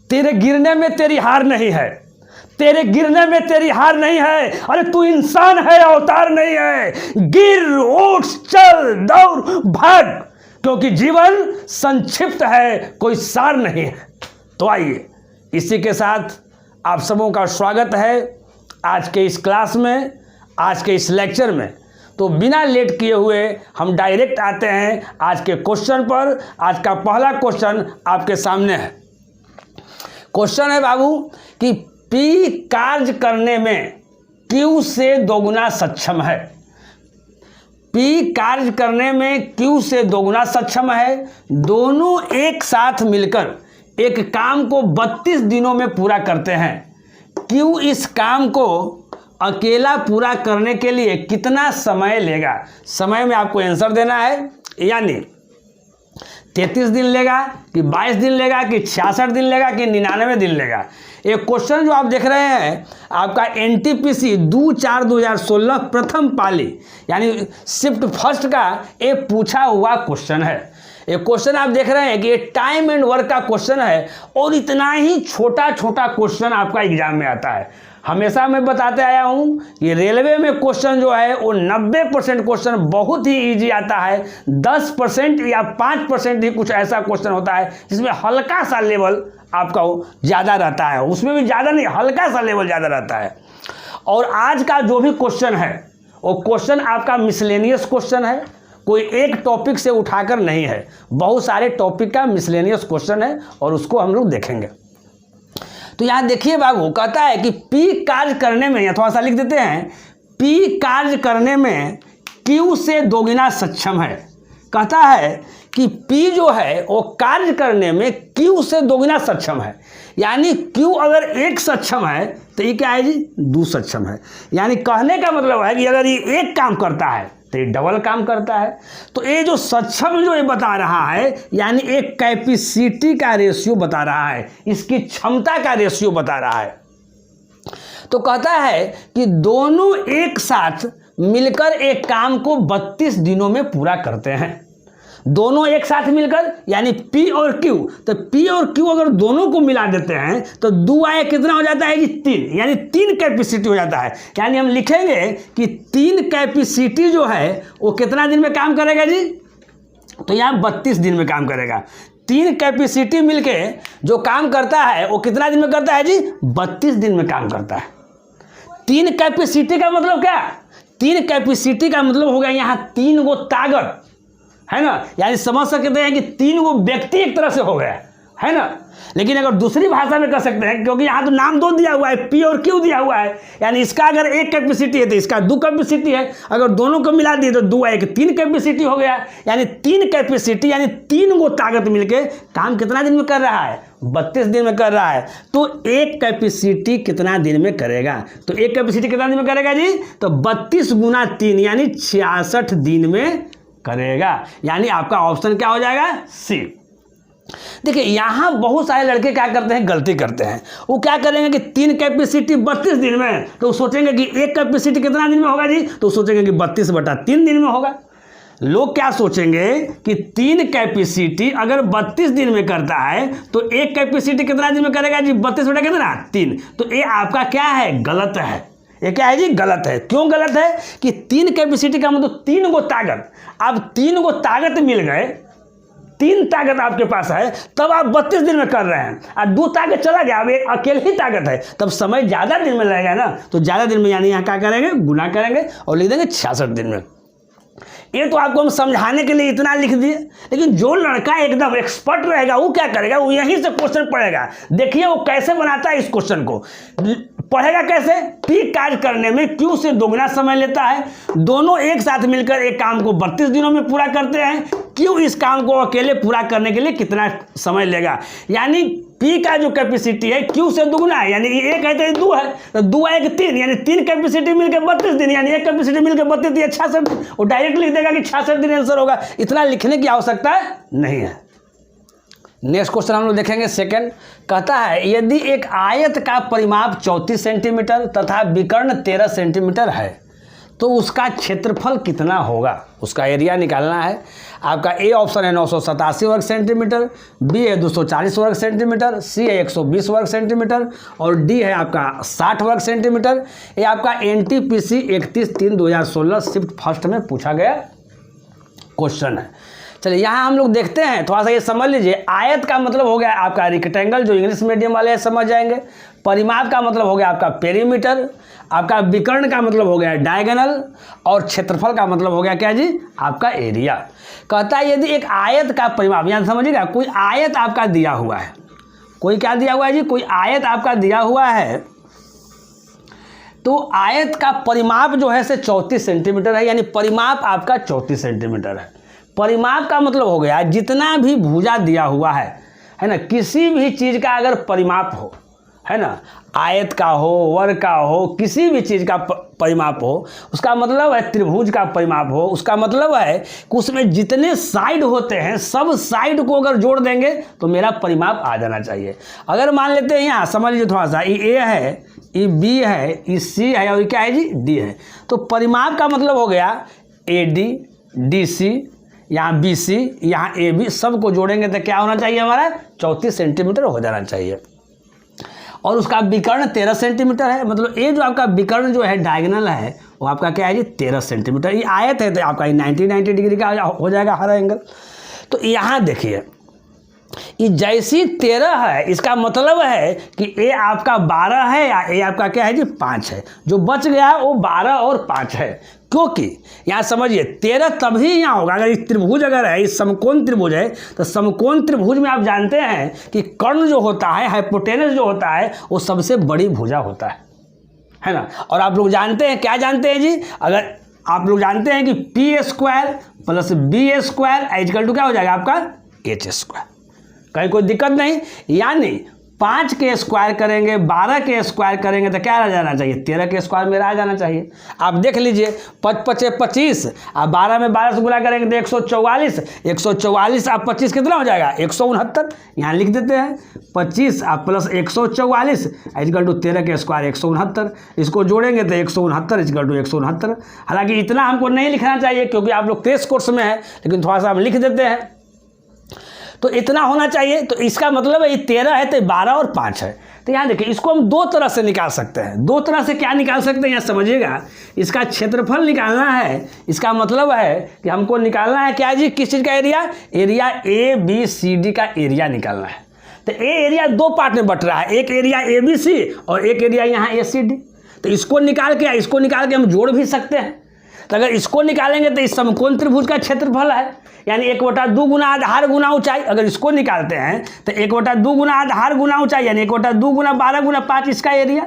तेरे गिरने में तेरी हार नहीं है, तेरे गिरने में तेरी हार नहीं है। अरे तू इंसान है, अवतार नहीं है। गिर, उठ, चल, दौड़, भाग, क्योंकि जीवन संक्षिप्त है, कोई सार नहीं है। तो आइए, इसी के साथ आप सबों का स्वागत है आज के इस क्लास में, आज के इस लेक्चर में। तो बिना लेट किए हुए हम डायरेक्ट आते हैं आज के क्वेश्चन पर। आज का पहला क्वेश्चन आपके सामने है। क्वेश्चन है बाबू कि P कार्य करने में Q से दोगुना सक्षम है। P कार्य करने में Q से दोगुना सक्षम है। दोनों एक साथ मिलकर एक काम को 32 दिनों में पूरा करते हैं। Q इस काम को अकेला पूरा करने के लिए कितना समय लेगा? समय में आपको आंसर देना है, यानी 33 दिन लेगा कि 22 दिन लेगा कि 66 दिन लेगा कि 99 दिन लेगा। एक क्वेश्चन जो आप देख रहे हैं आपका NTPC 2/4/2016 प्रथम पाली यानी शिफ्ट फर्स्ट का एक पूछा हुआ क्वेश्चन है। एक क्वेश्चन आप देख रहे हैं कि ये टाइम एंड वर्क का क्वेश्चन है और इतना ही छोटा छोटा क्वेश्चन आपका एग्जाम में आता है। हमेशा मैं बताते आया हूं कि रेलवे में क्वेश्चन जो है वो 90% क्वेश्चन बहुत ही इजी आता है। 10% या 5% ही कुछ ऐसा क्वेश्चन होता है जिसमें हल्का सा लेवल आपका ज़्यादा रहता है, उसमें भी ज़्यादा नहीं, हल्का सा लेवल ज़्यादा रहता है। और आज का जो भी क्वेश्चन है वो क्वेश्चन आपका मिसलेनियस क्वेश्चन है, कोई एक टॉपिक से उठाकर नहीं है, बहुत सारे टॉपिक का मिसलेनियस क्वेश्चन है और उसको हम लोग देखेंगे। तो यहाँ देखिए बाबू, कहता है कि P कार्य करने में, या थोड़ा सा लिख देते हैं, P कार्य करने में Q से दोगुना सक्षम है। कहता है कि P जो है वो कार्य करने में Q से दोगुना सक्षम है, यानी Q अगर 1 सक्षम है तो ये क्या है जी? 2 सक्षम है। यानी कहने का मतलब है कि अगर ये एक काम करता है तो ये डबल काम करता है। तो ये जो सक्षम जो ये बता रहा है यानी एक कैपेसिटी का रेशियो बता रहा है, इसकी क्षमता का रेशियो बता रहा है। तो कहता है कि दोनों एक साथ मिलकर एक काम को 32 दिनों में पूरा करते हैं। दोनों एक साथ मिलकर यानी P और Q, तो P और Q अगर दोनों को मिला देते हैं तो 2 आया कितना हो जाता है जी? 3, यानी 3 कैपेसिटी हो जाता है। यानी हम लिखेंगे कि 3 कैपेसिटी जो है वो कितना दिन में काम करेगा जी? तो यहाँ 32 दिन में काम करेगा। 3 कैपेसिटी मिलके जो काम करता है वो कितना दिन में करता है जी? 32 दिन में काम करता है। 3 कैपेसिटी का मतलब क्या? 3 कैपेसिटी का मतलब हो गया यहाँ 3 गो ताकत, है ना, यानी समझ सकते हैं कि 3 गो व्यक्ति एक तरह से हो गया, है ना। लेकिन अगर दूसरी भाषा में कर सकते हैं, क्योंकि यहाँ तो नाम 2 दिया हुआ है, P और Q दिया हुआ है, यानी इसका अगर 1 कैपेसिटी है तो इसका 2 कैपेसिटी है, अगर दोनों को मिला दिए तो 2 आए कि 3 कैपेसिटी हो गया। यानी 3 कैपेसिटी यानी 3 गो ताकत मिलके काम कितना दिन में कर रहा है? 32 दिन में कर रहा है। तो 1 कैपेसिटी कितना दिन में करेगा? तो 1 कैपेसिटी कितना दिन में करेगा जी? तो 32 × 3 यानी 66 दिन में करेगा। यानी आपका ऑप्शन क्या हो जाएगा? सी। देखिए यहाँ बहुत सारे लड़के क्या करते हैं, गलती करते हैं। वो क्या करेंगे कि 3 कैपेसिटी 32 दिन में, तो सोचेंगे कि 1 कैपेसिटी कितना दिन में होगा जी? तो सोचेंगे कि 32/3 दिन में होगा। लोग क्या सोचेंगे कि 3 कैपेसिटी अगर 32 दिन में करता है तो 1 कैपेसिटी कितना दिन में करेगा जी? 32/3। तो ये आपका क्या है? गलत है। ये क्या है जी? गलत है। क्यों गलत है? कि 3 कैपेसिटी का मतलब 3 गो ताकत। अब 3 गो ताकत मिल गए, 3 ताकत आपके पास है, तब आप 32 दिन में कर रहे हैं। और 2 ताकत चला गया, अब एक अकेले ही ताकत है, तब समय ज़्यादा दिन में लगेगा ना। तो ज़्यादा दिन में यानी यहाँ क्या करेंगे? गुना करेंगे और लिख देंगे 66 दिन में। ये तो आपको हम समझाने के लिए इतना लिख दिए, लेकिन जो लड़का एकदम एक्सपर्ट रहेगा वो क्या करेगा? वो यहीं से क्वेश्चन पढ़ेगा। देखिए वो कैसे बनाता है इस क्वेश्चन को। पढ़ेगा कैसे? P कार्य करने में Q से दोगुना समय लेता है। दोनों एक साथ मिलकर एक काम को 32 दिनों में पूरा करते हैं। Q इस काम को अकेले पूरा करने के लिए कितना समय लेगा? यानी P का जो कैपेसिटी है Q से दोगुना है, यानी 1 है तो 2 है, तो 2 है कि 3, यानी 3 कैपेसिटी मिलकर 32 दिन, यानी 1 कैपेसिटी मिलकर 32 दिन 66। वो डायरेक्ट लिख देगा कि 66 दिन आंसर होगा। इतना लिखने की आवश्यकता नहीं है। नेक्स्ट क्वेश्चन हम लोग देखेंगे। सेकंड कहता है यदि एक आयत का परिमाप 34 सेंटीमीटर तथा विकर्ण 13 सेंटीमीटर है तो उसका क्षेत्रफल कितना होगा, उसका एरिया निकालना है। आपका ए ऑप्शन है 987 वर्ग सेंटीमीटर, बी है 240 वर्ग सेंटीमीटर, सी है 120 वर्ग सेंटीमीटर और डी है आपका 60 वर्ग सेंटीमीटर। ये आपका NTPC 31/3/2016 शिफ्ट फर्स्ट में पूछा गया क्वेश्चन है। चलिए यहाँ हम लोग देखते हैं, थोड़ा सा ये समझ लीजिए। आयत का मतलब हो गया आपका रेक्टेंगल, जो इंग्लिश मीडियम वाले हैं समझ जाएंगे। परिमाप का मतलब हो गया आपका पेरीमीटर, आपका विकर्ण का मतलब हो गया डायगोनल और क्षेत्रफल का मतलब हो गया क्या जी, आपका एरिया। कहता है यदि एक आयत का परिमाप, यहाँ समझिएगा, कोई आयत आपका दिया हुआ है, कोई क्या दिया हुआ है जी, कोई आयत आपका दिया हुआ है, तो आयत का परिमाप जो है से 34 सेंटीमीटर है, यानी परिमाप आपका 34 सेंटीमीटर है। परिमाप का मतलब हो गया जितना भी भुजा दिया हुआ है ना, किसी भी चीज़ का अगर परिमाप हो, है ना, आयत का हो, वर्ग का हो, किसी भी चीज़ का परिमाप हो, उसका मतलब है त्रिभुज का परिमाप हो, उसका मतलब है कि उसमें जितने साइड होते हैं सब साइड को अगर जोड़ देंगे तो मेरा परिमाप आ जाना चाहिए। अगर मान लेते हैं यहाँ समझ लीजिए थोड़ा सा, ये ए है, ये बी है, ये सी है और ये क्या है जी, डी है। तो परिमाप का मतलब हो गया AD, DC, यहाँ BC, यहाँ AB, सबको जोड़ेंगे तो क्या होना चाहिए हमारा, 34 सेंटीमीटर हो जाना चाहिए। और उसका विकर्ण 13 सेंटीमीटर है, मतलब ये जो आपका विकर्ण जो है डायगोनल है वो आपका क्या है जी, 13 सेंटीमीटर। ये आयत है तो आपका 90 डिग्री का हो जाएगा हर एंगल। तो यहाँ देखिए, ये जैसी 13 है, इसका मतलब है कि ए आपका 12 है या ए आपका क्या है जी, 5 है। जो बच गया है वो 12 और 5 है, क्योंकि यहाँ समझिए 13 तभी यहाँ होगा अगर इस त्रिभुज अगर है, इस समकोण त्रिभुज है, तो समकोण त्रिभुज में आप जानते हैं कि कर्ण जो होता है, हाइपोटेनस जो होता है, वो सबसे बड़ी भुजा होता है ना। और आप लोग जानते हैं, क्या जानते हैं जी, अगर आप लोग जानते हैं कि P² + B² इक्वल टू क्या हो जाएगा आपका H²। कहीं कोई दिक्कत नहीं, यानी 5 के स्क्वायर करेंगे, 12 के स्क्वायर करेंगे तो क्या आ जाना चाहिए, 13 के स्क्वायर मेरा आ जाना चाहिए। आप देख लीजिए 5 × 5 = 25, आप 12 में 12 से गुणा करेंगे तो 144, 144 आप 25 कितना हो जाएगा, 169। यहाँ लिख देते हैं 25 आप + 144 इक्वल टू 13 के स्क्वायर 169। इसको जोड़ेंगे तो 169 इक्वल टू 169। हालांकि इतना हमको नहीं लिखना चाहिए क्योंकि आप लोग टेस्ट कोर्स में है, लेकिन थोड़ा सा हम लिख देते हैं, तो इतना होना चाहिए। तो इसका मतलब है ये 13 है तो 12 और 5 है। तो यहाँ देखिए, इसको हम दो तरह से निकाल सकते हैं। दो तरह से क्या निकाल सकते हैं, यहाँ समझिएगा। इसका क्षेत्रफल निकालना है, इसका मतलब है कि हमको निकालना है क्या जी, किस चीज़ का एरिया, एरिया ABCD का एरिया निकालना है। तो ए एरिया दो पार्ट में बट रहा है, एक एरिया ABC और एक एरिया यहाँ ACD। तो इसको निकाल के हम जोड़ भी सकते हैं। तो अगर इसको निकालेंगे तो इस समकोण त्रिभुज का क्षेत्रफल है, यानी 1/2 गुना आधार गुना ऊंचाई। अगर इसको निकालते हैं तो 1/2 गुना आधार गुना ऊंचाई, यानी 1/2 गुना 12 गुना 5 इसका एरिया।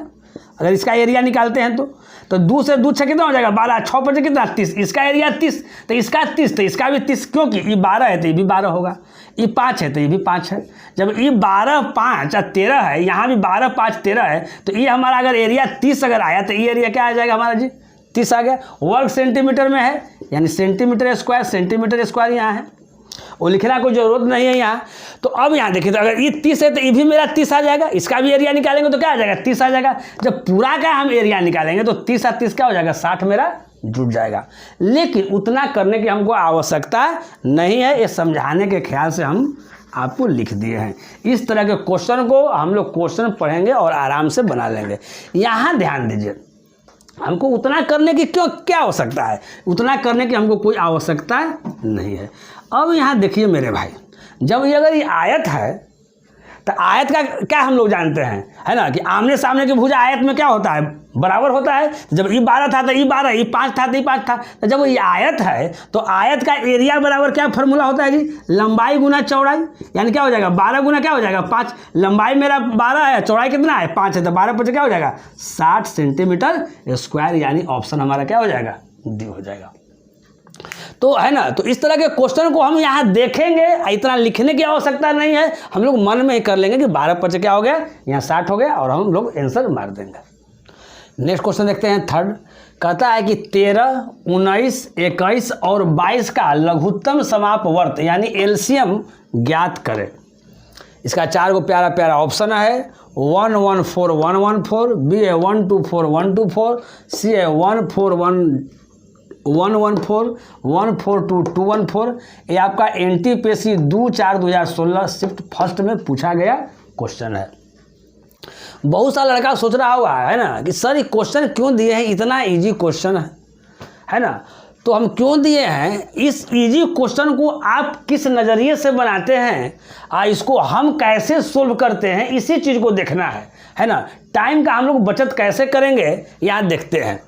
अगर इसका एरिया निकालते हैं तो 2 से 2 कितना हो जाएगा, 12, 6 × 5 कितना 30, इसका एरिया 30, तो इसका 30, तो इसका भी 30, क्योंकि ये 12 है तो ये भी 12 होगा, ये 5 है तो ये भी 5 है। जब ये 12, 5 और 13 है, यहाँ भी 12, 5, 13 है, तो ये हमारा अगर एरिया 30 अगर आया तो ये एरिया क्या आ जाएगा हमारा जी, 30 आ गया। वर्ग सेंटीमीटर में है, यानी सेंटीमीटर स्क्वायर यहाँ है, वो लिखना कोई ज़रूरत नहीं है यहाँ। तो अब यहाँ देखिए, तो अगर ये 30 है तो ये भी मेरा 30 आ जाएगा, इसका भी एरिया निकालेंगे तो क्या आ जाएगा, 30 आ जाएगा। जब पूरा का हम एरिया निकालेंगे तो 30 और 30 क्या हो जाएगा, 60 मेरा जुड़ जाएगा। लेकिन उतना करने की हमको आवश्यकता नहीं है, ये समझाने के ख्याल से हम आपको लिख दिए हैं। इस तरह के क्वेश्चन को हम लोग क्वेश्चन पढ़ेंगे और आराम से बना लेंगे। यहाँ ध्यान दीजिए, हमको उतना करने की क्या आवश्यकता है, उतना करने की हमको कोई आवश्यकता नहीं है। अब यहाँ देखिए मेरे भाई, जब ये अगर ये आयत है तो आयत का क्या हम लोग जानते हैं, है ना, कि आमने सामने की भुजा आयत में क्या होता है, बराबर होता है। जब ये 12 था तो ये 12, ये 5 था तो ये 5 था। तो जब ये आयत है तो आयत का एरिया बराबर क्या फॉर्मूला होता है जी, लंबाई गुना चौड़ाई। यानी क्या हो जाएगा, 12 गुना क्या हो जाएगा 5, लंबाई मेरा 12 है, चौड़ाई कितना है 5 है, तो 12 × 5 क्या हो जाएगा 60 सेंटीमीटर स्क्वायर। यानी ऑप्शन हमारा क्या हो जाएगा, डी हो जाएगा। तो है ना, तो इस तरह के क्वेश्चन को हम यहाँ देखेंगे, इतना लिखने की आवश्यकता नहीं है, हम लोग मन में ही कर लेंगे कि 12 × 5 क्या हो गया, यहाँ 60 हो गया, और हम लोग आंसर मार देंगे। नेक्स्ट क्वेश्चन देखते हैं, थर्ड। कहता है कि 13, 19, 21 और 22 का लघुत्तम समापवर्त यानी एलसीएम ज्ञात करें। इसका 4 गो प्यारा प्यारा ऑप्शन है, 114 बी है 124 सी है 141 114 142 214। ये आपका NTPC 2/4/2016 शिफ्ट फर्स्ट में पूछा गया क्वेश्चन है। बहुत सारा लड़का सोच रहा होगा है ना कि सर ये क्वेश्चन क्यों दिए हैं, इतना इजी क्वेश्चन है ना। तो हम क्यों दिए हैं, इस इजी क्वेश्चन को आप किस नज़रिए से बनाते हैं, इसको हम कैसे सोल्व करते हैं, इसी चीज़ को देखना है ना। टाइम का हम लोग बचत कैसे करेंगे यहाँ देखते हैं।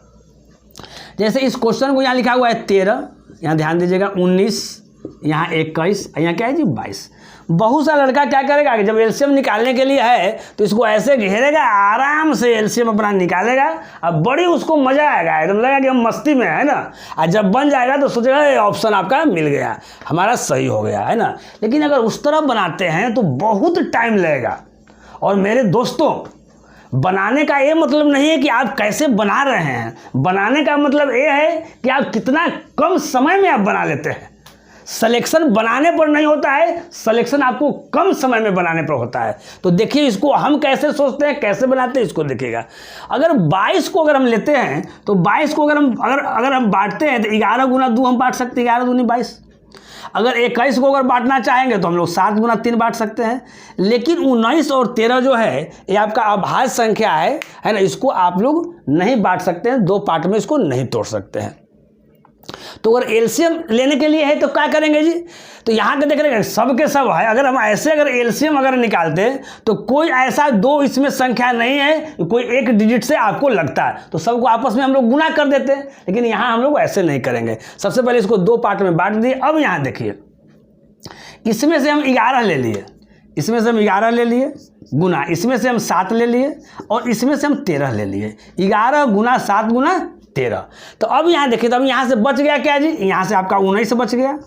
जैसे इस क्वेश्चन को यहाँ लिखा हुआ है 13, यहाँ ध्यान दीजिएगा 19, यहाँ 21, यहाँ क्या है जी 22। बहुत सा लड़का क्या करेगा कि जब एलसीएम निकालने के लिए है तो इसको ऐसे घेरेगा, आराम से एलसीएम अपना निकालेगा, अब बड़ी उसको मज़ा आएगा, एकदम लगेगा कि हम मस्ती में है ना। और जब बन जाएगा तो सोचेगा ये ऑप्शन आपका मिल गया, हमारा सही हो गया है ना। लेकिन अगर उस तरह बनाते हैं तो बहुत टाइम लगेगा। और मेरे दोस्तों, बनाने का ये मतलब नहीं है कि आप कैसे बना रहे हैं, बनाने का मतलब ये है कि आप कितना कम समय में आप बना लेते हैं। सिलेक्शन बनाने पर नहीं होता है, सिलेक्शन आपको कम समय में बनाने पर होता है। तो देखिए इसको हम कैसे सोचते हैं, कैसे बनाते हैं, इसको देखिएगा। अगर 22 को अगर हम लेते हैं तो 22 को अगर हम बांटते हैं तो 11 गुना 2 हम बांट सकते हैं, 11 दूनी 22। अगर 21 को अगर बांटना चाहेंगे तो हम लोग 7 गुना 3 बांट सकते हैं। लेकिन 19 और 13 जो है ये आपका अभाज्य संख्या है ना, इसको आप लोग नहीं बांट सकते हैं, 2 पार्ट में इसको नहीं तोड़ सकते हैं। तो अगर एलसीएम लेने के लिए है तो क्या करेंगे जी, तो यहाँ के देख रहे हैं सब के सब है। अगर हम ऐसे अगर एलसीएम अगर निकालते तो कोई ऐसा 2 इसमें संख्या नहीं है, कोई एक डिजिट से आपको लगता है, तो सबको आपस में हम लोग गुना कर देते हैं। लेकिन यहाँ हम लोग ऐसे नहीं करेंगे। सबसे पहले इसको 2 पार्ट में बांट दिए। अब यहाँ देखिए, इसमें से हम 11 ले लिए, इसमें से हम 11 ले लिए गुना, इसमें से हम 7 ले लिए और इसमें से हम 13 ले लिए। 11 गुना 7 गुना 13। तो अब यहाँ देखिए, तो अब यहाँ से बच गया क्या जी, यहाँ से आपका 19 बच गया,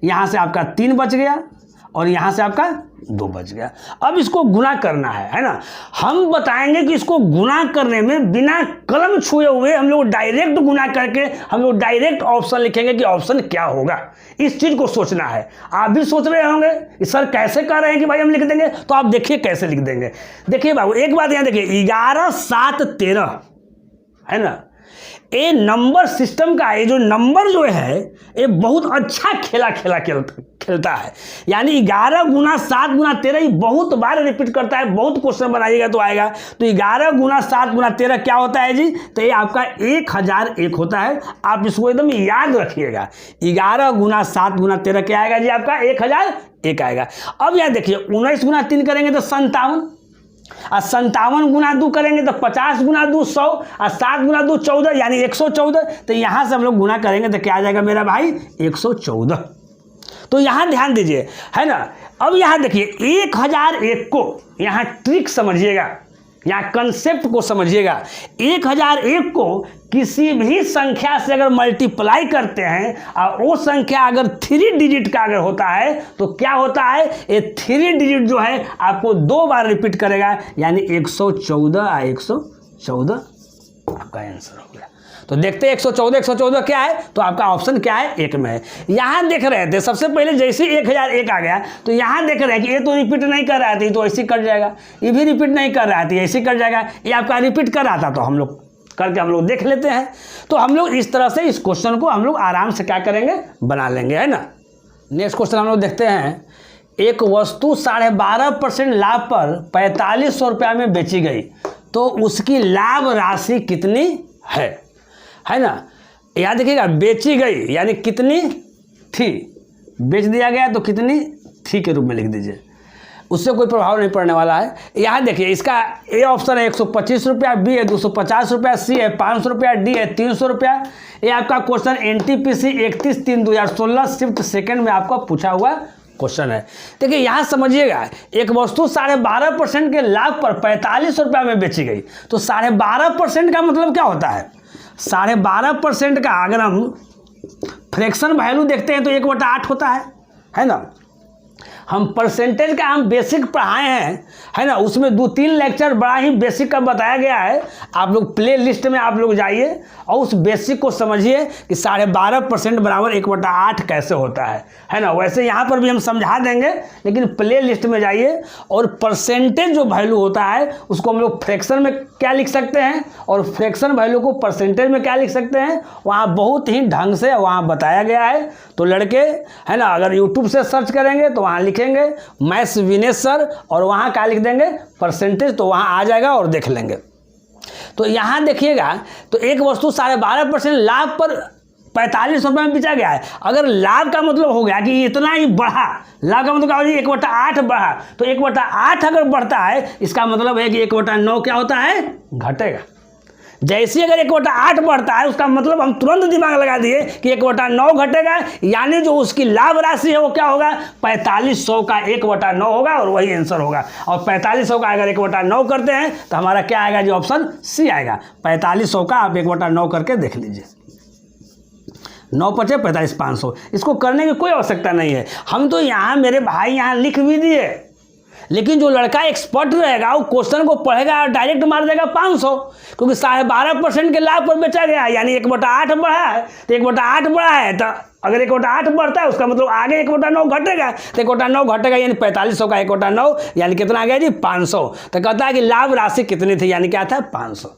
यहाँ से आपका 3 बच गया और यहाँ से आपका 2 बच गया। अब इसको गुना करना है ना। हम बताएंगे कि इसको गुना करने में बिना कलम छुए हुए हम लोग डायरेक्ट गुना करके हम लोग डायरेक्ट ऑप्शन लिखेंगे कि ऑप्शन क्या होगा। इस चीज़ को सोचना है। आप भी सोच रहे होंगे कि सर कैसे कर रहे हैं कि भाई हम लिख देंगे, तो आप देखिए कैसे लिख देंगे। देखिए बाबू, एक बात यहाँ देखिए, 11 7 13 है ना, ये नंबर सिस्टम का ये जो नंबर जो है ये बहुत अच्छा खेलता है। यानी 11 गुना 7 गुना 13 ये बहुत बार रिपीट करता है। बहुत क्वेश्चन बनाइएगा तो आएगा। तो 11 गुना 7 गुना 13 क्या होता है जी, तो ये आपका 1001 होता है। आप इसको एकदम याद रखिएगा। 11 गुना 7 गुना 13 क्या आएगा जी, आपका 1001 आएगा। अब यहाँ देखिए, 19 गुना 3 करेंगे तो 57, और 57 गुना 2 करेंगे तो 50 गुना 2 100, और 7 गुना 2 14 यानी 114। तो यहाँ से हम लोग गुना करेंगे तो क्या आ जाएगा मेरा भाई, 114। तो यहाँ ध्यान दीजिए है ना। अब यहाँ देखिए 1001 को यहाँ ट्रिक समझिएगा, यहाँ कंसेप्ट को समझिएगा। 1001 को किसी भी संख्या से अगर मल्टीप्लाई करते हैं और वो संख्या अगर 3 डिजिट का अगर होता है तो क्या होता है, ये 3 डिजिट जो है आपको 2 बार रिपीट करेगा, यानी 114 और 114 आपका आंसर हो गया। तो देखते हैं 114 क्या है, तो आपका ऑप्शन क्या है, 1 में है। यहाँ देख रहे थे सबसे पहले जैसे 1001 आ गया तो यहाँ देख रहे हैं कि ये तो रिपीट नहीं कर रहा था, ये तो ऐसे कट जाएगा। ये भी रिपीट नहीं कर रहा था, ऐसे कट जाएगा। ये आपका रिपीट कर रहा था, तो हम लोग करके हम लोग देख लेते हैं। तो हम लोग इस तरह से इस क्वेश्चन को हम लोग आराम से क्या करेंगे, बना लेंगे, है ना। नेक्स्ट क्वेश्चन हम लोग देखते हैं। एक वस्तु 12.5% लाभ पर 4500 रुपया में बेची गई तो उसकी लाभ राशि कितनी है ना। याद देखिएगा, बेची गई यानी कितनी थी, बेच दिया गया तो कितनी थी के रूप में लिख दीजिए, उससे कोई प्रभाव नहीं पड़ने वाला है। यहाँ देखिए, इसका ए ऑप्शन है 125 रुपया, बी है 250 रुपया, सी है 500 रुपया, डी है 300 रुपया। ये आपका क्वेश्चन NTPC 31/3/2016 शिफ्ट सेकेंड में आपका पूछा हुआ क्वेश्चन है। देखिए यहाँ समझिएगा, एक वस्तु 12.5% के लाभ पर 4500 रुपया में बेची गई, तो 12.5% का मतलब क्या होता है, 12.5% का अगर हम फ्रैक्शन वैल्यू देखते हैं तो 1/8 होता है ना। हम परसेंटेज का हम बेसिक पढ़ाए हैं, है ना, उसमें 2-3 लेक्चर बड़ा ही बेसिक का बताया गया है। आप लोग प्ले लिस्ट में आप लोग जाइए और उस बेसिक को समझिए कि 12.5% बराबर 1/8 कैसे होता है ना। वैसे यहाँ पर भी हम समझा देंगे, लेकिन प्ले लिस्ट में जाइए और परसेंटेज जो वैल्यू होता है उसको हम लोग फ्रैक्शन में क्या लिख सकते हैं और फ्रैक्शन वैल्यू को परसेंटेज में क्या लिख सकते हैं, वहाँ बहुत ही ढंग से वहाँ बताया गया है। तो लड़के, है ना, अगर यूट्यूब से सर्च करेंगे तो वहाँ लिखेंगे मैथ्स विनेश सर और वहाँ क्या लिख देंगे परसेंटेज, तो वहाँ आ जाएगा और देख लेंगे। तो यहाँ देखिएगा, तो एक वस्तु 12.5% लाभ पर 45 रुपये में बेचा गया है। अगर लाभ का मतलब हो गया कि इतना ही बढ़ा, लाभ का मतलब क्या हो जाए 1/8 बढ़ा, तो 1/8 अगर बढ़ता है इसका मतलब है कि 1/9 क्या होता है, घटेगा। जैसे अगर 1/8 बढ़ता है उसका मतलब हम तुरंत दिमाग लगा दिए कि 1/9 घटेगा, यानी जो उसकी लाभ राशि है वो क्या होगा, 4500 का 1/9 होगा और वही आंसर होगा। और 4500 का अगर 1/9 करते हैं तो हमारा क्या आएगा जी, ऑप्शन सी आएगा। 4500 का आप 1/9 करके देख लीजिए, 9 × 5 = 45,500। इसको करने की कोई आवश्यकता नहीं है, हम तो यहाँ मेरे भाई यहाँ लिख भी दिए, लेकिन जो लड़का एक्सपर्ट रहेगा वो क्वेश्चन को पढ़ेगा और डायरेक्ट मार देगा 500, क्योंकि 12.5% के लाभ पर बेचा गया है, यानी 1/8 बढ़ा है। तो 1/8 बढ़ा है, तो अगर 1/8 बढ़ता है उसका मतलब आगे 1/9 घटेगा, तो 1/9 घटेगा यानी 4500 का 1/9 यानी कितना आ गया जी, 500। तो कहता है कि लाभ राशि कितनी थी, यानी क्या था, 500।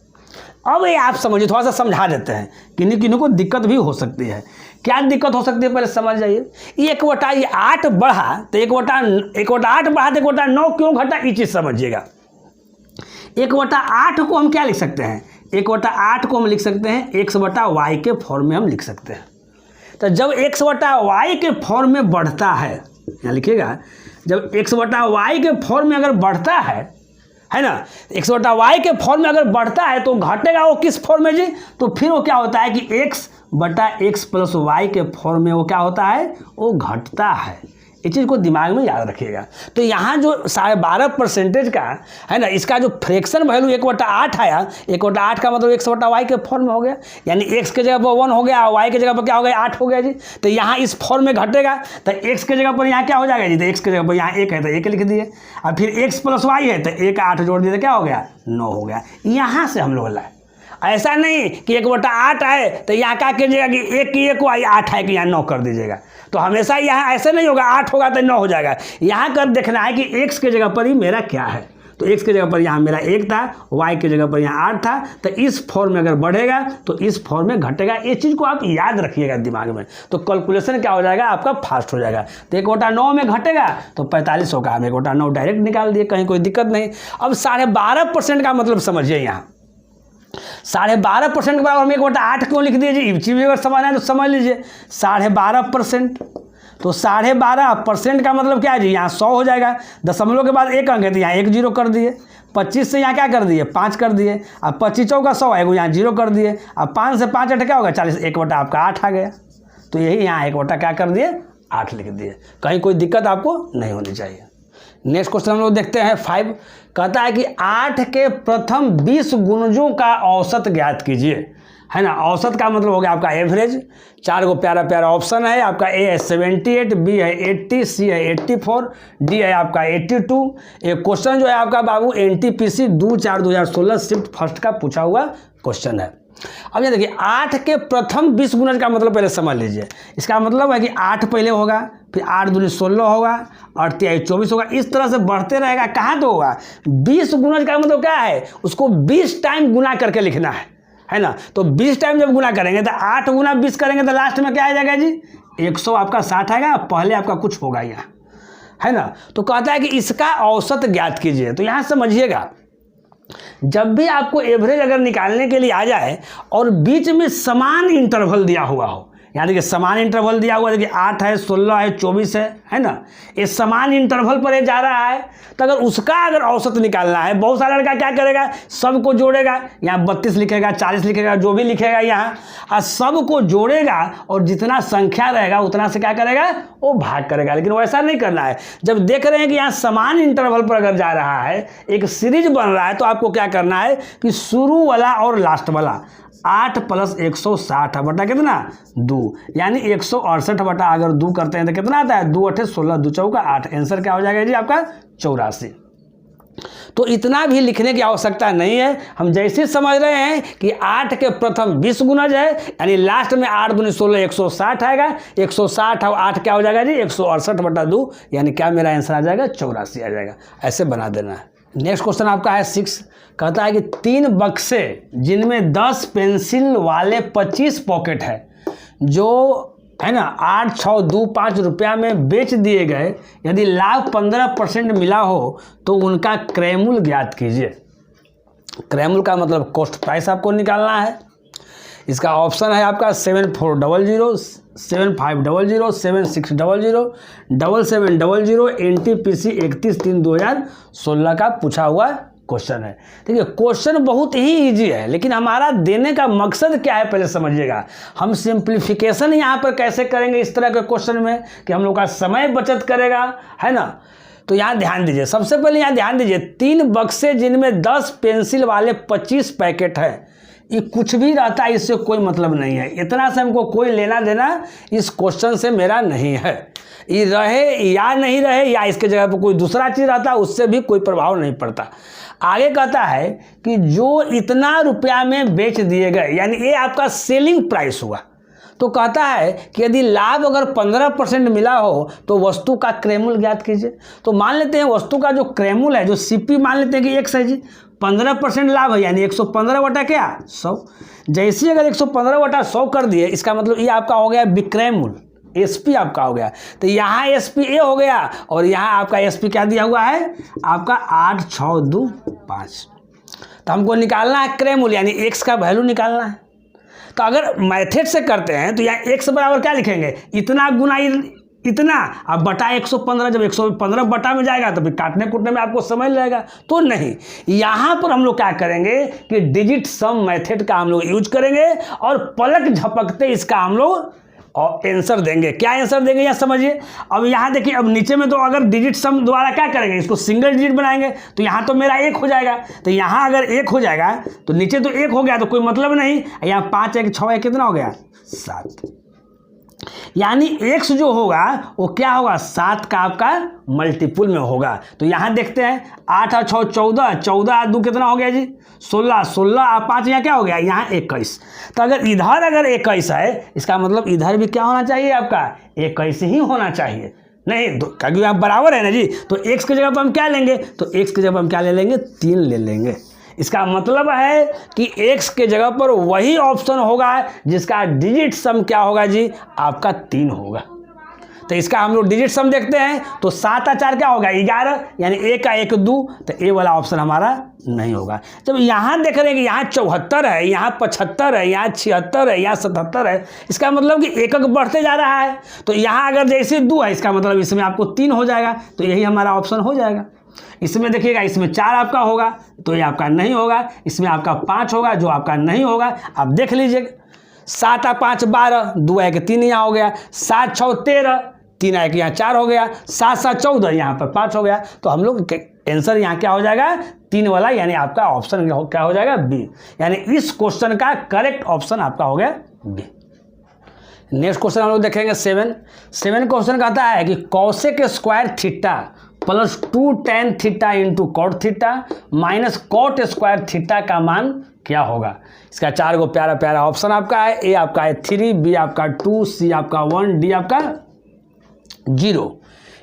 अब ये आप समझिए, थोड़ा सा समझा देते हैं, किन्हीं किन्हीं को दिक्कत भी हो सकती है। क्या दिक्कत हो सकती है पहले समझ जाइए। 1/8 बढ़ा तो 1/8 बढ़ा तो 1/9 क्यों घटा, ये चीज़ समझिएगा। 1/8 को हम क्या लिख सकते हैं, 1/8 को हम लिख सकते हैं x/y के फॉर्म में हम लिख सकते हैं। तो जब x/y के फॉर्म में बढ़ता है, यहाँ लिखिएगा, जब x/y के फॉर्म में अगर बढ़ता है ना, x/y के फॉर्म में अगर बढ़ता है तो घटेगा वो किस फॉर्म में जी, तो फिर वो क्या होता है कि x/x + y के फॉर्म में वो क्या होता है, वो घटता है। इस चीज़ को दिमाग में याद रखिएगा। तो यहाँ जो 12.5% का है ना, इसका जो फ्रैक्शन वैल्यू 1/8 आया, 1/8 का मतलब x/y के फॉर्म में हो गया, यानी x के जगह पर 1 हो गया, y के जगह पर क्या हो गया, 8 हो गया जी। तो यहाँ इस फॉर्म में घटेगा, तो x के जगह पर यहाँ क्या हो जाएगा जी, तो x के जगह पर यहाँ 1 है तो 1 लिख दिए, और फिर x + y है तो 1 8 जोड़ दिए तो क्या हो गया, 9 हो गया। यहाँ से हम लोग लाए, ऐसा नहीं कि 1/8 आए तो यहाँ क्या कीजिएगा कि 1 की 1 को 8 है कि यहाँ 9 कर दीजिएगा। तो हमेशा यहाँ ऐसे नहीं होगा, 8 होगा तो 9 हो जाएगा। यहाँ कर देखना है कि x के जगह पर ही मेरा क्या है, तो x के जगह पर यहाँ मेरा 1 था, y के जगह पर यहाँ 8 था, तो इस फॉर्म में अगर बढ़ेगा तो इस फॉर्म में घटेगा। ये चीज़ को आप याद रखिएगा दिमाग में, तो कैलकुलेशन क्या हो जाएगा आपका, फास्ट हो जाएगा। तो 1/9 में घटेगा तो 4500 का हम 1/9 डायरेक्ट निकाल दिए, कहीं कोई दिक्कत नहीं। अब 12.5% का मतलब समझिए, यहाँ 12.5% के बराबर हम 1/8 क्यों लिख दिए जी, चीज़ अगर समझना है तो समझ लीजिए। 12.5%, तो 12.5% का मतलब क्या है जी, यहाँ 100 हो जाएगा, दशमलव के बाद 1 अंक है तो यहाँ 1 0 कर दिए, 25 से यहाँ क्या कर दिए, 5 कर दिए, अब 25 चौका 100 है, यहाँ 0 कर दिए, अब 5 से 5 8 क्या होगा, 40, 1/8 आपका 8 आ गया। तो यही यहाँ 1/8 क्या कर दिए, 8 लिख दिए, कहीं कोई दिक्कत आपको नहीं होनी चाहिए। नेक्स्ट क्वेश्चन हम लोग देखते हैं 5, कहता है कि 8 के प्रथम 20 गुणजों का औसत ज्ञात कीजिए, है ना। औसत का मतलब हो गया आपका एवरेज। 4 को प्यारा प्यारा ऑप्शन है आपका, ए है 78, बी है 80, सी है 84, डी है आपका 82। एक क्वेश्चन जो है आपका बाबू NTPC 2/4/2016 शिफ्ट फर्स्ट का पूछा हुआ क्वेश्चन है। अब ये देखिए, 8 के प्रथम 20 गुणज का मतलब पहले समझ लीजिए। इसका मतलब है कि 8 पहले होगा, फिर 8 दूनी 16 होगा, 8 तिहाई 24 होगा, इस तरह से बढ़ते रहेगा। कहाँ तो होगा, 20 गुणज का मतलब क्या है, उसको 20 टाइम गुना करके लिखना है ना। तो 20 टाइम जब गुना करेंगे तो 8 गुना 20 करेंगे तो लास्ट में क्या आ जाएगा जी, 100 आपका 60 आएगा, पहले आपका कुछ होगा यहाँ, है ना। तो कहता है कि इसका औसत ज्ञात कीजिए। तो यहाँ समझिएगा, जब भी आपको एवरेज अगर निकालने के लिए आ जाए और बीच में समान इंटरवल दिया हुआ हो, यहाँ देखिए समान इंटरवल दिया हुआ है, देखिए 8 है, 16 है, 24 है ना, ये समान इंटरवल पर ये जा रहा है। तो अगर उसका अगर औसत निकालना है, बहुत सारा लड़का क्या करेगा, सबको जोड़ेगा, यहाँ 32 लिखेगा, 40 लिखेगा, जो भी लिखेगा यहाँ, और सबको जोड़ेगा और जितना संख्या रहेगा उतना से क्या करेगा, वो भाग करेगा। लेकिन वैसा नहीं करना है। जब देख रहे हैं कि यहाँ समान इंटरवल पर अगर जा रहा है, एक सीरीज बन रहा है, तो आपको क्या करना है कि शुरू वाला और लास्ट वाला 8 + 160 बटा कितना 2, यानी 168 बटा अगर 2 करते हैं तो कितना आता है, 2 8 16, 2 चौका 8। आंसर क्या हो जाएगा जी आपका 84। तो इतना भी लिखने की आवश्यकता नहीं है, हम जैसे समझ रहे हैं कि 8 के प्रथम 20 गुणज है, यानी लास्ट में 8 दूनी 16 160 आएगा। 160 और 8 क्या हो जाएगा जी 168 बटा 2, यानी क्या मेरा आंसर आ जाएगा 84 आ जाएगा। ऐसे बना देना है। नेक्स्ट क्वेश्चन आपका है 6, कहता है कि 3 बक्से जिनमें 10 पेंसिल वाले 25 पॉकेट है, जो है ना 8625 रुपया में बेच दिए गए, यदि लाभ 15% मिला हो तो उनका क्रयमूल्य ज्ञात कीजिए। क्रयमूल्य का मतलब कॉस्ट प्राइस आपको निकालना है। इसका ऑप्शन है आपका 7400, 7500, 7600, 7700, NTPC 31/3/2016 का पूछा हुआ क्वेश्चन है। ठीक है, क्वेश्चन बहुत ही इजी है, लेकिन हमारा देने का मकसद क्या है पहले समझिएगा। हम सिंप्लीफिकेशन यहाँ पर कैसे करेंगे इस तरह के क्वेश्चन में कि हम लोग का समय बचत करेगा, है ना। तो यहाँ ध्यान दीजिए, सबसे पहले यहाँ ध्यान दीजिए, 3 बक्से जिनमें 10 पेंसिल वाले 25 पैकेट है, ये कुछ भी रहता है इससे कोई मतलब नहीं है। इतना से हमको कोई लेना देना इस क्वेश्चन से मेरा नहीं है। ये रहे या नहीं रहे या इसके जगह पर कोई दूसरा चीज़ रहता है उससे भी कोई प्रभाव नहीं पड़ता। आगे कहता है कि जो इतना रुपया में बेच दिए गए, यानी ये आपका सेलिंग प्राइस हुआ। तो कहता है कि यदि लाभ अगर 15% मिला हो तो वस्तु का क्रयमूल्य ज्ञात कीजिए। तो मान लेते हैं वस्तु का जो क्रयमूल्य है, जो CP मान लेते हैं कि 1 है जी, 15% लाभ है, यानी 115 बटा क्या 100। जैसे अगर 115 बटा 100 कर दिए, इसका मतलब ये आपका हो गया विक्रय मूल्य, SP आपका हो गया। तो यहाँ SP ए हो गया और यहाँ आपका SP क्या दिया हुआ है आपका 8625। तो हमको निकालना है क्रय मूल्य, यानी x का वैल्यू निकालना है। तो अगर मैथड से करते हैं तो यहाँ x बराबर क्या लिखेंगे, इतना गुना इतना, अब बटा 115। जब 115 बटा में जाएगा तो फिर काटने कूटने में आपको समझ लगेगा। तो नहीं, यहाँ पर हम लोग क्या करेंगे कि डिजिट सम मेथड का हम लोग यूज करेंगे और पलक झपकते इसका हम लोग और आंसर देंगे। क्या आंसर देंगे यहाँ समझिए। अब यहाँ देखिए, अब नीचे में तो अगर डिजिट सम द्वारा क्या करेंगे, इसको सिंगल डिजिट बनाएंगे। तो यहाँ तो मेरा 1 हो जाएगा, तो यहाँ अगर 1 हो जाएगा तो नीचे तो 1 हो गया तो कोई मतलब नहीं। यहाँ 5 1 6 कितना हो गया 7, यानी x जो होगा वो क्या होगा 7 का आपका मल्टीपुल में होगा। तो यहाँ देखते हैं 8 और 6 14, 14 और 2 कितना हो गया जी 16, 16 और 5 यहाँ क्या हो गया यहाँ 21। तो अगर इधर 21 है, इसका मतलब इधर भी क्या होना चाहिए आपका 21 ही होना चाहिए। नहीं तो क्योंकि आप बराबर है ना जी, तो x की जगह पर हम क्या लेंगे, तो x की जगह पर हम क्या ले लेंगे 3 ले लेंगे। इसका मतलब है कि x के जगह पर वही ऑप्शन होगा जिसका डिजिट सम क्या होगा जी आपका 3 होगा। तो इसका हम लोग डिजिट सम देखते हैं, तो 7 और 4 क्या होगा 11, यानी 1 का 1 2, तो ए वाला ऑप्शन हमारा नहीं होगा। जब यहाँ देख रहे हैं कि यहाँ 74 है, यहाँ 75 है, यहाँ 76 है, यहाँ 77 है, इसका मतलब कि एक बढ़ते जा रहा है। तो यहाँ अगर जैसे 2 है, इसका मतलब इसमें आपको 3 हो जाएगा, तो यही हमारा ऑप्शन हो जाएगा। इसमें देखिएगा, इसमें 4 आपका होगा तो ये आपका नहीं होगा, इसमें आपका 5 होगा जो आपका नहीं होगा। आप देख लीजिए 7 और 5 12, 2 1 3 यहाँ हो गया, 7 6 13, 3 1 यहाँ 4 हो गया, 7 7 14 यहाँ पर 5 हो गया। तो हम लोग आंसर यहाँ क्या हो जाएगा 3 वाला, यानी आपका ऑप्शन क्या हो जाएगा बी, यानी इस क्वेश्चन का करेक्ट ऑप्शन आपका हो गया बी। नेक्स्ट क्वेश्चन हम लोग देखेंगे 7 क्वेश्चन कहता है कि cosec square theta plus 2 tan theta into cot theta minus cot square theta का मान क्या होगा। इसका 4 गो प्यारा प्यारा ऑप्शन आपका है। ए आपका है 3, बी आपका 2, सी आपका 1, डी आपका 0।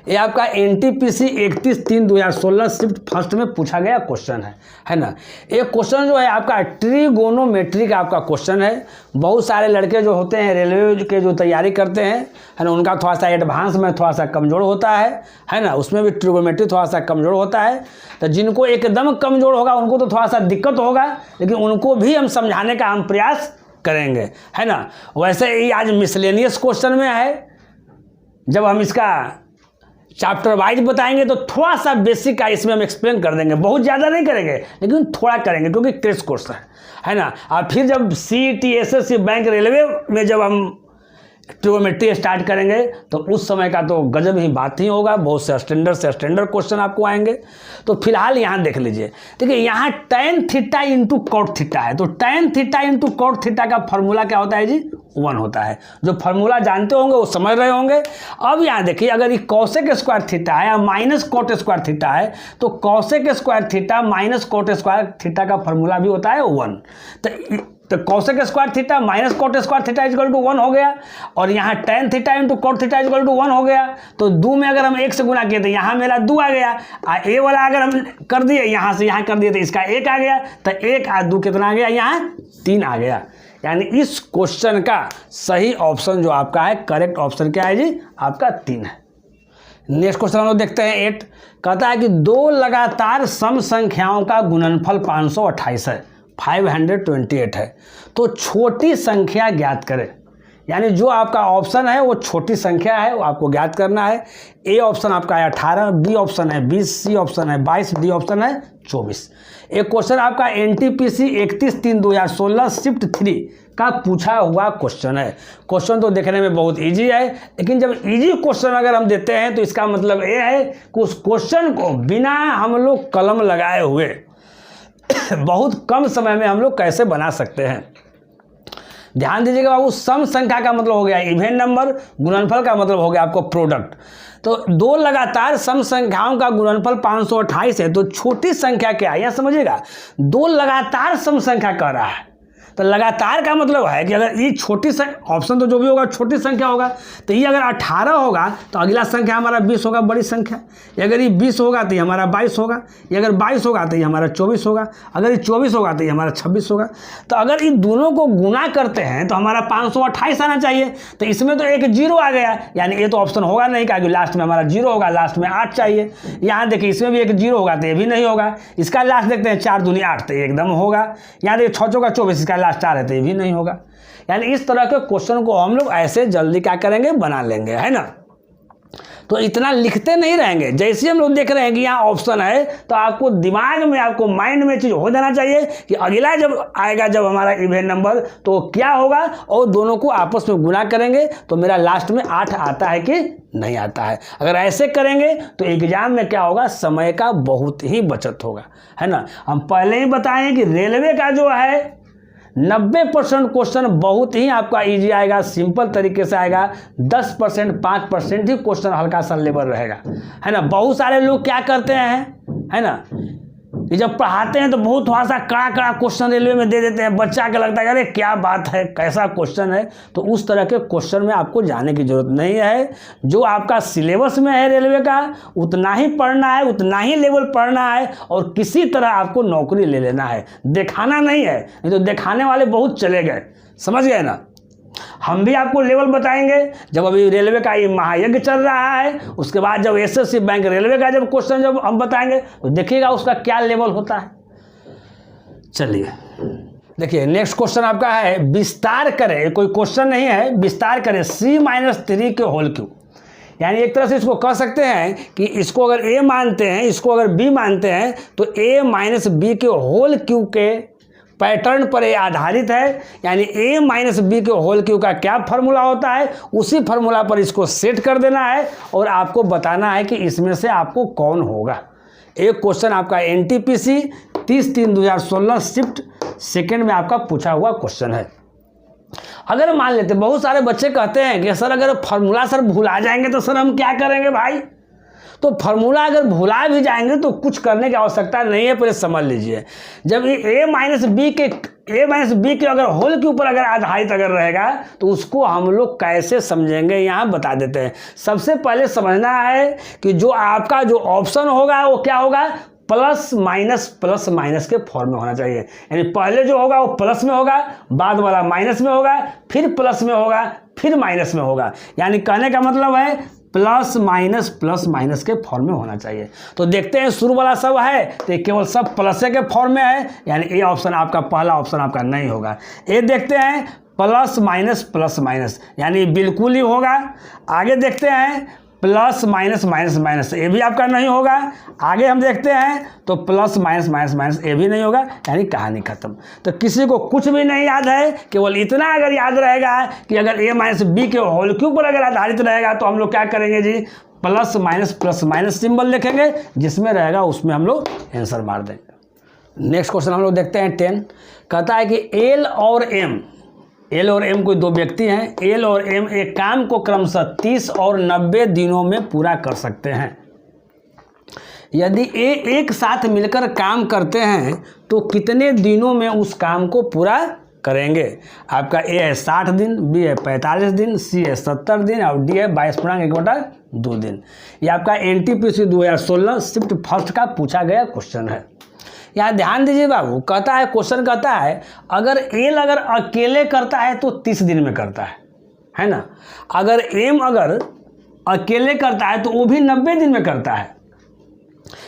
ये आपका NTPC 31/3/2016 शिफ्ट फर्स्ट में पूछा गया क्वेश्चन है ना। एक क्वेश्चन जो है आपका ट्रिगोनोमेट्री का आपका क्वेश्चन है। बहुत सारे लड़के जो होते हैं रेलवे के जो तैयारी करते हैं है ना, उनका थोड़ा सा एडवांस में थोड़ा सा कमज़ोर होता है ना, उसमें भी ट्रिगोनोमेट्री थोड़ा सा कमज़ोर होता है। तो जिनको एकदम कमज़ोर होगा उनको तो थोड़ा सा दिक्कत होगा, लेकिन उनको भी हम समझाने का हम प्रयास करेंगे, है ना। वैसे ही आज मिसलेनियस क्वेश्चन में है, जब हम इसका चैप्टर वाइज बताएंगे तो थोड़ा सा बेसिक का इसमें हम एक्सप्लेन कर देंगे, बहुत ज़्यादा नहीं करेंगे लेकिन थोड़ा करेंगे क्योंकि क्रैश कोर्स है ना। और फिर जब CET SSC बैंक रेलवे में जब हम ट्रिग्नोमेट्री स्टार्ट करेंगे तो उस समय का तो गजब ही बात ही होगा, बहुत से स्टैंडर्ड क्वेश्चन आपको आएंगे। तो फिलहाल यहाँ देख लीजिए, देखिए यहाँ tan theta into cot theta है, तो tan theta into cot theta का फॉर्मूला क्या होता है जी, 1 होता है। जो फॉर्मूला जानते होंगे वो समझ रहे होंगे। अब यहाँ देखिए, अगर ये कॉसेक स्क्वायर थीटा है या माइनस कॉट स्क्वायर थीटा है, तो cosec square theta minus cot square theta का फॉर्मूला भी होता है 1। तो cosec square theta minus cot square theta equal to 1 हो गया, और यहाँ tan theta into cot theta equal to 1 हो गया। तो 2 में अगर हम 1 से गुना किए तो यहाँ मेरा 2 आ गया, ए वाला अगर हम कर दिए यहाँ से यहाँ कर दिए तो इसका 1 आ गया, तो 1 और 2 कितना आ गया, यहाँ 3 आ गया। यानी इस क्वेश्चन का सही ऑप्शन जो आपका है, करेक्ट ऑप्शन क्या है जी, आपका 3 है। नेक्स्ट क्वेश्चन हम लोग देखते हैं 8। कहता है कि 2 लगातार सम संख्याओं का गुणनफल 528 है, 528 है, तो छोटी संख्या ज्ञात करें। यानी जो आपका ऑप्शन है वो छोटी संख्या है, वो आपको ज्ञात करना है। ए ऑप्शन आपका है 18, बी ऑप्शन है 20, सी ऑप्शन है 22, डी ऑप्शन है 24। एक क्वेश्चन आपका NTPC 31/3/2016 शिफ्ट 3 का पूछा हुआ क्वेश्चन है। क्वेश्चन तो देखने में बहुत इजी है, लेकिन जब इजी क्वेश्चन अगर हम देते हैं तो इसका मतलब ये है कि उस क्वेश्चन को बिना हम लोग कलम लगाए हुए बहुत कम समय में हम लोग कैसे बना सकते हैं। ध्यान दीजिएगा बाबू, सम संख्या का मतलब हो गया इवेन नंबर, गुणनफल का मतलब हो गया आपको प्रोडक्ट। तो 2 लगातार सम संख्याओं का गुणनफल 528 है, तो छोटी संख्या क्या है यह समझिएगा। 2 लगातार सम संख्या कह रहा है, तो लगातार का मतलब है कि अगर ये छोटी ऑप्शन तो जो भी होगा छोटी संख्या होगा, तो ये अगर 18 होगा तो अगला संख्या हमारा 20 होगा, बड़ी संख्या। अगर ये 20 होगा तो ये हमारा 22 होगा, ये अगर 22 होगा तो ये हमारा 24 होगा, अगर ये 24 होगा तो ये हमारा 26 होगा। तो अगर इन दोनों को गुना करते हैं तो हमारा 528 आना चाहिए। तो इसमें तो एक 0 आ गया, यानी ये तो ऑप्शन होगा नहीं, क्योंकि लास्ट में हमारा 0 होगा, लास्ट में 8 चाहिए। यहाँ देखिए इसमें भी एक 0 होगा तो ये भी नहीं होगा। इसका लास्ट देखते हैं 4 दूनी 8, तो एकदम होगा। यहाँ देखिए 6 चौका 24, इसका लास्ट 4 है तो ये भी नहीं होगा। यानी इस तरह के क्वेश्चन को हम लोग ऐसे जल्दी क्या करेंगे, बना लेंगे, है ना। तो इतना लिखते नहीं रहेंगे। जैसे हम लोग देख रहे हैं कि यहाँ ऑप्शन है, तो आपको दिमाग में, आपको माइंड में चीज हो जाना चाहिए कि अगला जब आएगा, जब हमारा इवेन नंबर, तो क्या होगा, और दोनों को आपस में गुना करेंगे तो मेरा लास्ट में 8 आता है कि नहीं आता है। अगर ऐसे करेंगे तो एग्जाम में क्या होगा, समय का बहुत ही बचत होगा, है ना। हम पहले ही बताएं कि रेलवे का जो है 90% क्वेश्चन बहुत ही आपका इजी आएगा, सिंपल तरीके से आएगा। 10% 5% ही क्वेश्चन हल्का सा लेवल रहेगा, है ना। बहुत सारे लोग क्या करते हैं, है ना, कि जब पढ़ाते हैं तो बहुत थोड़ा सा कड़ा कड़ा क्वेश्चन रेलवे में दे देते हैं, बच्चा के लगता है अरे क्या बात है, कैसा क्वेश्चन है। तो उस तरह के क्वेश्चन में आपको जाने की जरूरत नहीं है। जो आपका सिलेबस में है रेलवे का, उतना ही पढ़ना है, उतना ही लेवल पढ़ना है, और किसी तरह आपको नौकरी ले लेना है, दिखाना नहीं है। नहीं तो दिखाने वाले बहुत चले गए, समझ गए ना। हम भी आपको लेवल बताएंगे। जब अभी रेलवे का ये महायज्ञ चल रहा है, उसके बाद जब SSC बैंक रेलवे का जब क्वेश्चन जब हम बताएंगे तो देखिएगा उसका क्या लेवल होता है। चलिए देखिए, नेक्स्ट क्वेश्चन आपका है, विस्तार करें, कोई क्वेश्चन नहीं है, विस्तार करें C-3 के होल क्यूब। यानी एक तरह से इसको कह सकते हैं कि इसको अगर A मानते हैं, इसको अगर B मानते हैं, तो A-B के होल क्यूब के पैटर्न पर ये आधारित है। यानी A-B के होल क्यूब का क्या फार्मूला होता है, उसी फार्मूला पर इसको सेट कर देना है, और आपको बताना है कि इसमें से आपको कौन होगा। एक क्वेश्चन आपका NTPC 30/3/2016 शिफ्ट 2 में आपका पूछा हुआ क्वेश्चन है। अगर मान लेते, बहुत सारे बच्चे कहते हैं कि सर अगर फार्मूला सर भुला जाएंगे तो सर हम क्या करेंगे भाई। तो फार्मूला अगर भुला भी जाएंगे तो कुछ करने की आवश्यकता नहीं है, पहले समझ लीजिए। जब ये A-B के अगर होल के ऊपर अगर आधारित अगर रहेगा तो उसको हम लोग कैसे समझेंगे, यहाँ बता देते हैं। सबसे पहले समझना है कि जो आपका जो ऑप्शन होगा वो क्या होगा, प्लस माइनस के फॉर्म में होना चाहिए। यानी पहले जो होगा वो प्लस में होगा, बाद वाला माइनस में होगा, फिर प्लस में होगा, फिर माइनस में होगा। यानी कहने का मतलब है प्लस माइनस के फॉर्म में होना चाहिए। तो देखते हैं शुरू वाला सब है तो ये केवल सब प्लस के फॉर्म में है, यानी ए ऑप्शन आपका, पहला ऑप्शन आपका नहीं होगा। ये देखते हैं प्लस माइनस यानी बिल्कुल ही होगा। आगे देखते हैं प्लस माइनस माइनस माइनस ए भी आपका नहीं होगा। आगे हम देखते हैं तो प्लस माइनस माइनस माइनस ए भी नहीं होगा, यानी कहानी खत्म। तो किसी को कुछ भी नहीं याद है, केवल इतना अगर याद रहेगा कि अगर ए माइनस बी के होल क्यूब पर अगर आधारित रहेगा तो हम लोग क्या करेंगे जी, प्लस माइनस सिंबल लिखेंगे, जिसमें रहेगा उसमें हम लोग आंसर मार देंगे। नेक्स्ट क्वेश्चन हम लोग देखते हैं 10। कहता है कि एल और एम कोई दो व्यक्ति हैं। एल और एम एक काम को क्रमशः 30 और 90 दिनों में पूरा कर सकते हैं। यदि ए एक साथ मिलकर काम करते हैं तो कितने दिनों में उस काम को पूरा करेंगे? आपका ए है 60 दिन, बी है 45 दिन, सी है 70 दिन और डी है 22.1/2 दिन। ये आपका NTPC 2016 शिफ्ट फर्स्ट का पूछा गया क्वेश्चन है। यहाँ ध्यान दीजिए बाबू, कहता है क्वेश्चन कहता है अगर एल अगर अकेले करता है तो 30 दिन में करता है ना। अगर एम अगर अकेले करता है तो वो भी 90 दिन में करता है।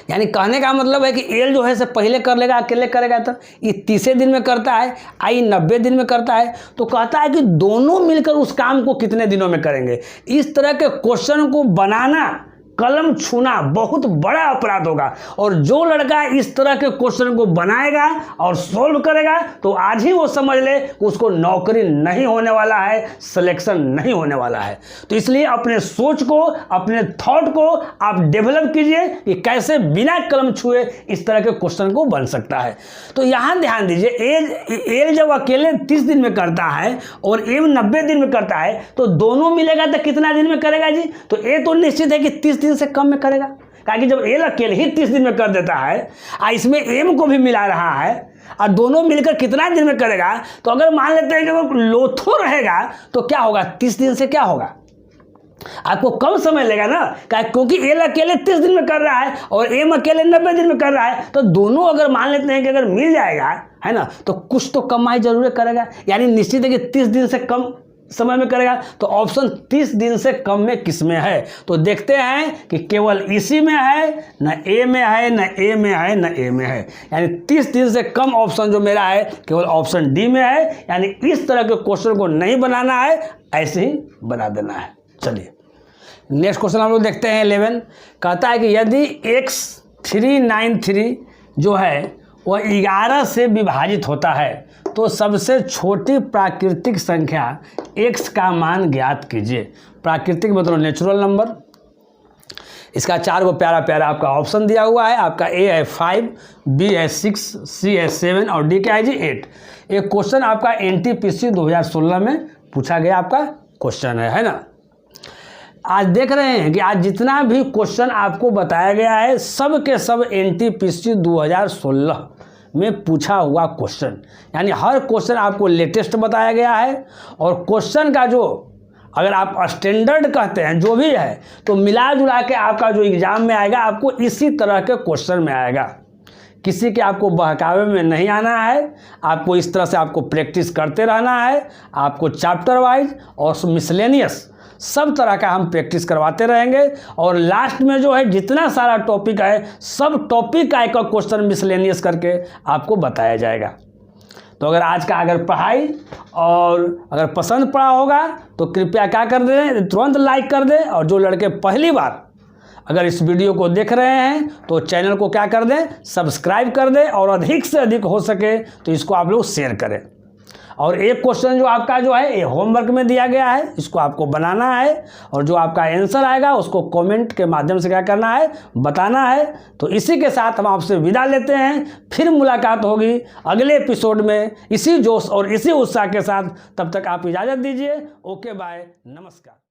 यानी कहने का मतलब है कि एल जो है से पहले कर लेगा, अकेले करेगा तो ये 30 दिन में करता है, आई 90 दिन में करता है। तो कहता है कि दोनों मिलकर उस काम को कितने दिनों में करेंगे। इस तरह के क्वेश्चन को बनाना, कलम छूना बहुत बड़ा अपराध होगा। और जो लड़का इस तरह के क्वेश्चन को बनाएगा और सोल्व करेगा तो आज ही वो समझ ले कि उसको नौकरी नहीं होने वाला है, सिलेक्शन नहीं होने वाला है। तो इसलिए अपने सोच को, अपने थॉट को आप डेवलप कीजिए कि कैसे बिना कलम छुए इस तरह के क्वेश्चन को बन सकता है। तो यहाँ ध्यान दीजिए, एल जब अकेले 30 दिन में करता है और एम 90 दिन में करता है तो दोनों मिलेगा तो कितना दिन में करेगा जी? तो ए तो निश्चित है कि 30 दिन से कम में करेगा, क्योंकि जब एल अकेले ही 30 दिन में कर देता है और इसमें एम को भी मिला रहा है और दोनों मिलकर कितना दिन में करेगा। तो अगर मान लेते हैं कि वो लोथो रहेगा तो क्या होगा, 30 दिन से क्या होगा, आपको कम समय लेगा ना, क्योंकि एल अकेले 30 दिन में कर रहा है और एम अकेले 90 दिन में कर रहा है। तो दोनों अगर मान लेते हैं कि अगर मिल जाएगा है ना, तो कुछ तो कमाई जरूर करेगा। यानी निश्चित है कि 30 दिन से कम समय में करेगा। तो ऑप्शन 30 दिन से कम में किस में है? तो देखते हैं कि केवल इसी में है, न ए में है, न ए में है, न ए में है। यानी 30 दिन से कम ऑप्शन जो मेरा है केवल ऑप्शन डी में है। यानी इस तरह के क्वेश्चन को नहीं बनाना है, ऐसे ही बना देना है। चलिए नेक्स्ट क्वेश्चन हम लोग देखते हैं 11। कहता है कि यदि x393 जो है वह 11 से विभाजित होता है तो सबसे छोटी प्राकृतिक संख्या x का मान ज्ञात कीजिए। प्राकृतिक मतलब नेचुरल नंबर। इसका 4 को प्यारा प्यारा आपका ऑप्शन दिया हुआ है। आपका ए है 5, बी है 6, सी है 7 और डी क्या है जी 8। एक क्वेश्चन आपका NTPC 2016 में पूछा गया आपका क्वेश्चन है ना। आज देख रहे हैं कि आज जितना भी क्वेश्चन आपको बताया गया है सब के सब NTPC 2016 में पूछा हुआ क्वेश्चन। यानी हर क्वेश्चन आपको लेटेस्ट बताया गया है। और क्वेश्चन का जो अगर आप स्टैंडर्ड कहते हैं जो भी है, तो मिला जुला के आपका जो एग्ज़ाम में आएगा आपको इसी तरह के क्वेश्चन में आएगा। किसी के आपको बहकावे में नहीं आना है, आपको इस तरह से आपको प्रैक्टिस करते रहना है। आपको चैप्टर वाइज और मिसलेनियस सब तरह का हम प्रैक्टिस करवाते रहेंगे। और लास्ट में जो है जितना सारा टॉपिक है सब टॉपिक का एक क्वेश्चन मिसलेनियस करके आपको बताया जाएगा। तो अगर आज का अगर पढ़ाई और अगर पसंद पड़ा होगा तो कृपया क्या कर दें, तुरंत लाइक कर दें। और जो लड़के पहली बार अगर इस वीडियो को देख रहे हैं तो चैनल को क्या कर दें, सब्सक्राइब कर दें। और अधिक से अधिक हो सके तो इसको आप लोग शेयर करें। और एक क्वेश्चन जो आपका जो है ये होमवर्क में दिया गया है, इसको आपको बनाना है। और जो आपका आंसर आएगा उसको कमेंट के माध्यम से क्या करना है, बताना है। तो इसी के साथ हम आपसे विदा लेते हैं। फिर मुलाकात होगी अगले एपिसोड में इसी जोश और इसी उत्साह के साथ। तब तक आप इजाज़त दीजिए। ओके बाय, नमस्कार।